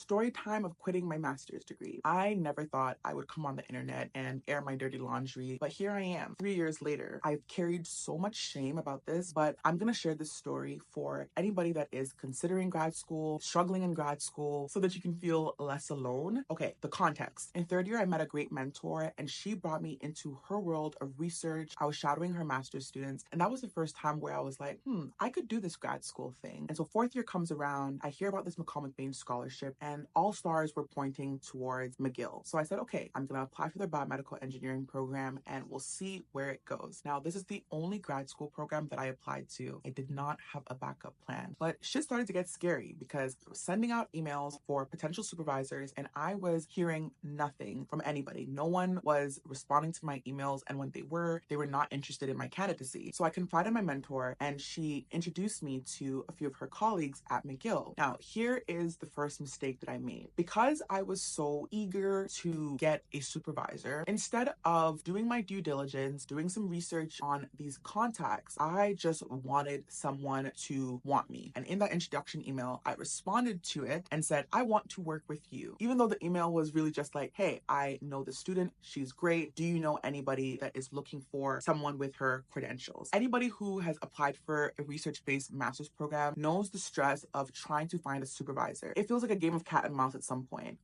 Story time of quitting my master's degree. I never thought I would come on the internet and air my dirty laundry, but here I am 3 years later. I've carried so much shame about this, but I'm gonna share this story for anybody that is considering grad school, struggling in grad school, so that you can feel less alone. Okay, the context. In third year, I met a great mentor and she brought me into her world of research. I was shadowing her master's students, and that was the first time where I was like, I could do this grad school thing. And so fourth year comes around, I hear about this McCormick-Bain scholarship, and all stars were pointing towards McGill. So I said, okay, I'm gonna apply for the biomedical engineering program and we'll see where it goes. Now, this is the only grad school program that I applied to. I did not have a backup plan, but shit started to get scary because I was sending out emails for potential supervisors and I was hearing nothing from anybody. No one was responding to my emails, and when they were not interested in my candidacy. So I confided in my mentor and she introduced me to a few of her colleagues at McGill. Now, here is the first mistake that I made. Because I was so eager to get a supervisor, instead of doing my due diligence, doing some research on these contacts, I just wanted someone to want me. And in that introduction email, I responded to it and said, I want to work with you. Even though the email was really just like, hey, I know the student, she's great. Do you know anybody that is looking for someone with her credentials? Anybody who has applied for a research-based master's program knows the stress of trying to find a supervisor. It feels like a game of cat and mouse at some point.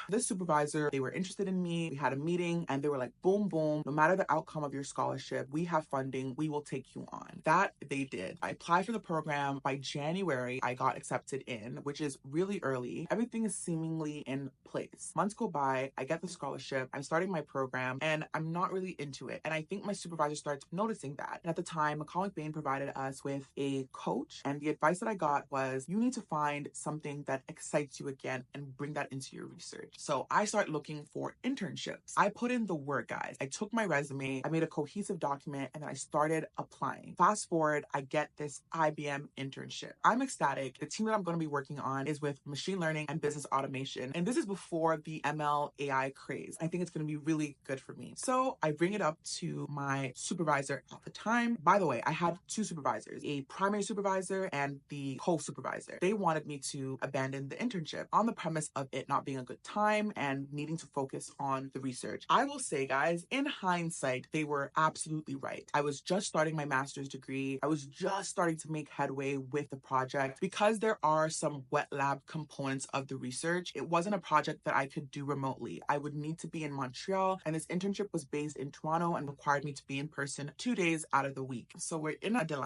This supervisor, they were interested in me. We had a meeting and they were like, boom, boom, no matter the outcome of your scholarship, we have funding, we will take you on. That they did. I applied for the program. By January, I got accepted in, which is really early. Everything is seemingly in place. Months go by, I get the scholarship, I'm starting my program, and I'm not really into it. And I think my supervisor starts noticing that. And at the time, McCormick-Bain provided us with a coach, and the advice that I got was, you need to find something that excites you again and bring that into your research. So I start looking for internships. I put in the work, guys. I took my resume, I made a cohesive document, and then I started applying. Fast forward, I get this IBM internship. I'm ecstatic. The team that I'm going to be working on is with machine learning and business automation. And this is before the ML AI craze. I think it's going to be really good for me. So I bring it up to my supervisor at the time. By the way, I had two supervisors, a primary supervisor and the co-supervisor. They wanted me to abandon the internship on the premise of it not being a good time and needing to focus on the research. I will say, guys, in hindsight, they were absolutely right. I was just starting my master's degree. I was just starting to make headway with the project. Because there are some wet lab components of the research, it wasn't a project that I could do remotely. I would need to be in Montreal, and this internship was based in Toronto and required me to be in person 2 days out of the week. So we're in a dilemma.